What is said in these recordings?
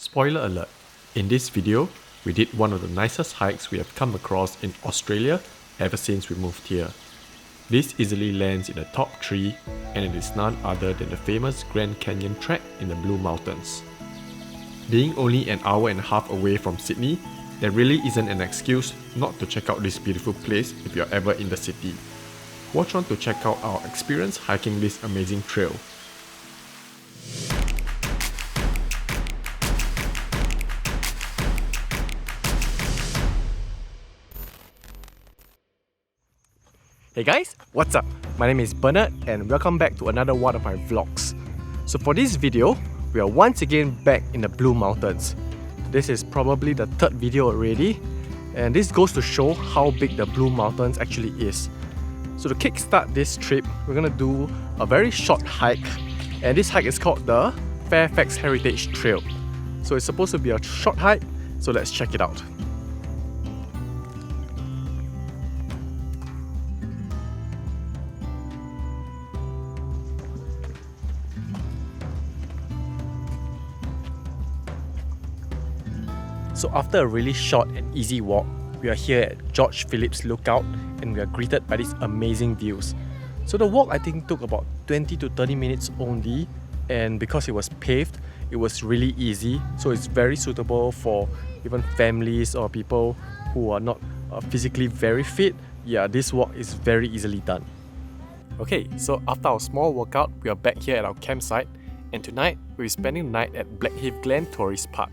Spoiler alert, in this video, we did one of the nicest hikes we have come across in Australia ever since we moved here. This easily lands in the top 3 and it is none other than the famous Grand Canyon trek in the Blue Mountains. Being only an hour and a half away from Sydney, there really isn't an excuse not to check out this beautiful place if you're ever in the city. Watch on to check out our experience hiking this amazing trail. Hey guys, what's up? My name is Bernard and welcome back to another one of my vlogs. So for this video, we are once again back in the Blue Mountains. This is probably the third video already, and this goes to show how big the Blue Mountains actually is. So to kickstart this trip, we're gonna do a very short hike, and this hike is called the Fairfax Heritage Trail. So it's supposed to be a short hike, so let's check it out. So after a really short and easy walk, we are here at George Phillips Lookout and we are greeted by these amazing views. So the walk I think took about 20 to 30 minutes only, and because it was paved, it was really easy. So it's very suitable for even families or people who are not physically very fit. Yeah, this walk is very easily done. Okay, so after our small workout, we are back here at our campsite, and tonight we'll be spending the night at Blackheath Glen Tourist Park.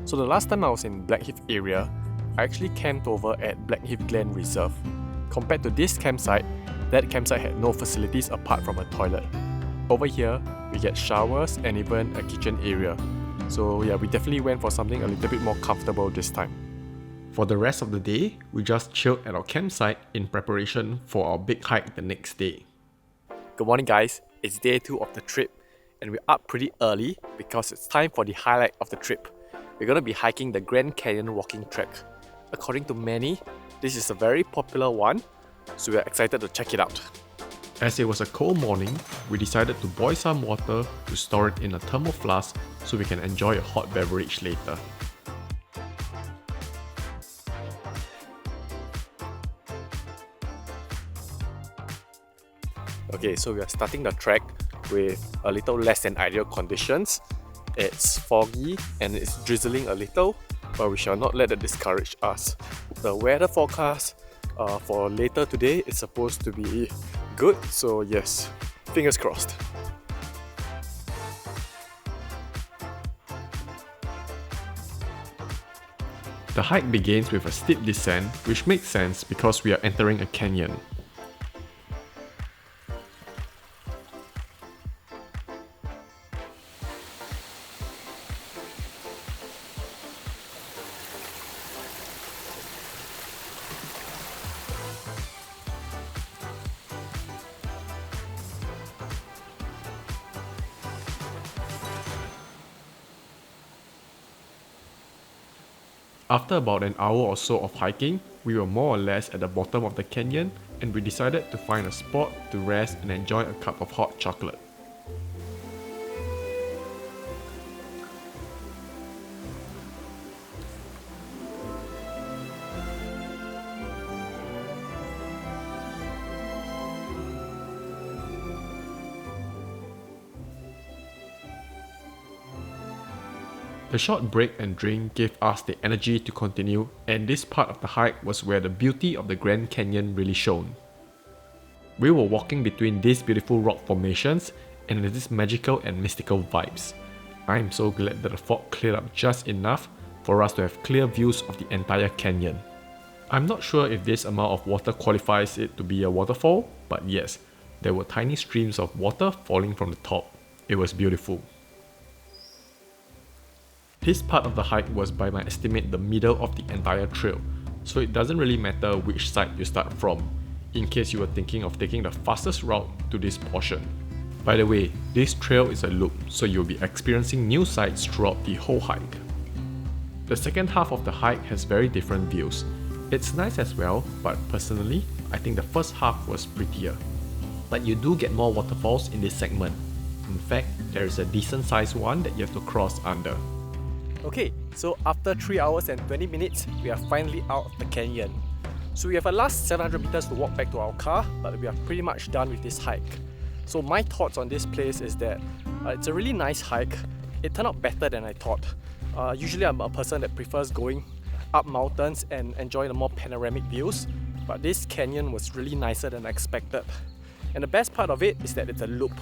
So the last time I was in Blackheath area, I actually camped over at Blackheath Glen Reserve. Compared to this campsite, that campsite had no facilities apart from a toilet. Over here, we get showers and even a kitchen area. So yeah, we definitely went for something a little bit more comfortable this time. For the rest of the day, we just chilled at our campsite in preparation for our big hike the next day. Good morning guys, it's day 2 of the trip and we're up pretty early because it's time for the highlight of the trip. We're going to be hiking the Grand Canyon walking trek. According to many, this is a very popular one, so we're excited to check it out. As it was a cold morning, we decided to boil some water to store it in a thermal flask so we can enjoy a hot beverage later. Okay, so we are starting the trek with a little less than ideal conditions. It's foggy and it's drizzling a little, but we shall not let it discourage us. The weather forecast for later today is supposed to be good, so yes, fingers crossed. The hike begins with a steep descent, which makes sense because we are entering a canyon. After about an hour or so of hiking, we were more or less at the bottom of the canyon and we decided to find a spot to rest and enjoy a cup of hot chocolate. The short break and drink gave us the energy to continue, and this part of the hike was where the beauty of the Grand Canyon really shone. We were walking between these beautiful rock formations and with these magical and mystical vibes. I am so glad that the fog cleared up just enough for us to have clear views of the entire canyon. I'm not sure if this amount of water qualifies it to be a waterfall, but yes, there were tiny streams of water falling from the top. It was beautiful. This part of the hike was by my estimate the middle of the entire trail, so it doesn't really matter which side you start from, in case you were thinking of taking the fastest route to this portion. By the way, this trail is a loop, so you'll be experiencing new sights throughout the whole hike. The second half of the hike has very different views. It's nice as well, but personally, I think the first half was prettier. But you do get more waterfalls in this segment. In fact, there is a decent sized one that you have to cross under. Okay, so after 3 hours and 20 minutes, we are finally out of the canyon. So we have a last 700 meters to walk back to our car, but we are pretty much done with this hike. So my thoughts on this place is that it's a really nice hike. It turned out better than I thought. Usually I'm a person that prefers going up mountains and enjoying the more panoramic views, but this canyon was really nicer than I expected. And the best part of it is that it's a loop,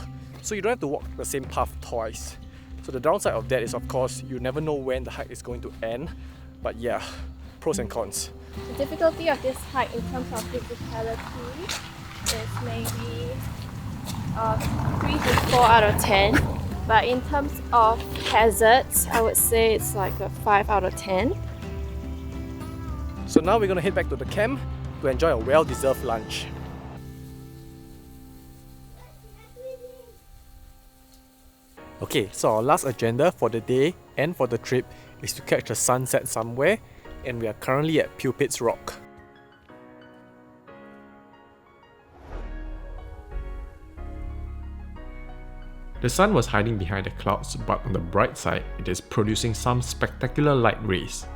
so you don't have to walk the same path twice. So the downside of that is, of course, you never know when the hike is going to end, but yeah, pros and cons. The difficulty of this hike in terms of physicality is maybe 3 to 4 out of 10, but in terms of hazards, I would say it's like a 5 out of 10. So now we're gonna head back to the camp to enjoy a well-deserved lunch. Okay, so our last agenda for the day and for the trip is to catch the sunset somewhere, and we are currently at Pupit's Rock. The sun was hiding behind the clouds, but on the bright side, it is producing some spectacular light rays.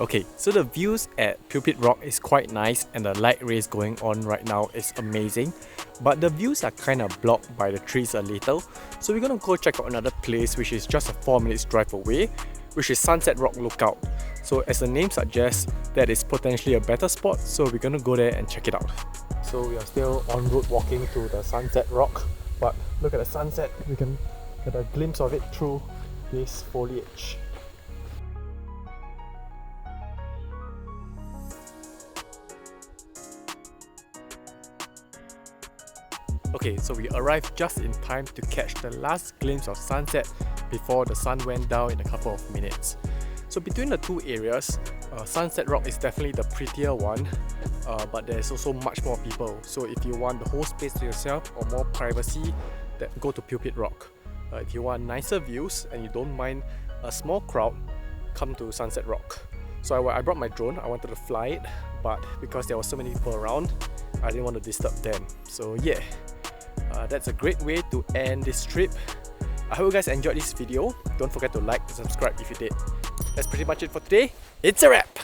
Okay, so the views at Pupit Rock is quite nice and the light rays going on right now is amazing, but the views are kind of blocked by the trees a little, so we're gonna go check out another place which is just a 4 minutes drive away, which is Sunset Rock Lookout. So as the name suggests, that is potentially a better spot, so we're gonna go there and check it out. So we are still en route walking to the Sunset Rock, but look at the sunset, we can get a glimpse of it through this foliage. Okay, so we arrived just in time to catch the last glimpse of sunset before the sun went down in a couple of minutes. So between the two areas, Sunset Rock is definitely the prettier one, but there's also much more people. So if you want the whole space to yourself or more privacy, then go to Pupit Rock. If you want nicer views and you don't mind a small crowd, come to Sunset Rock. So I brought my drone, I wanted to fly it, but because there were so many people around, I didn't want to disturb them. So yeah. That's a great way to end this trip. I hope you guys enjoyed this video. Don't forget to like and subscribe if you did. That's pretty much it for today. It's a wrap!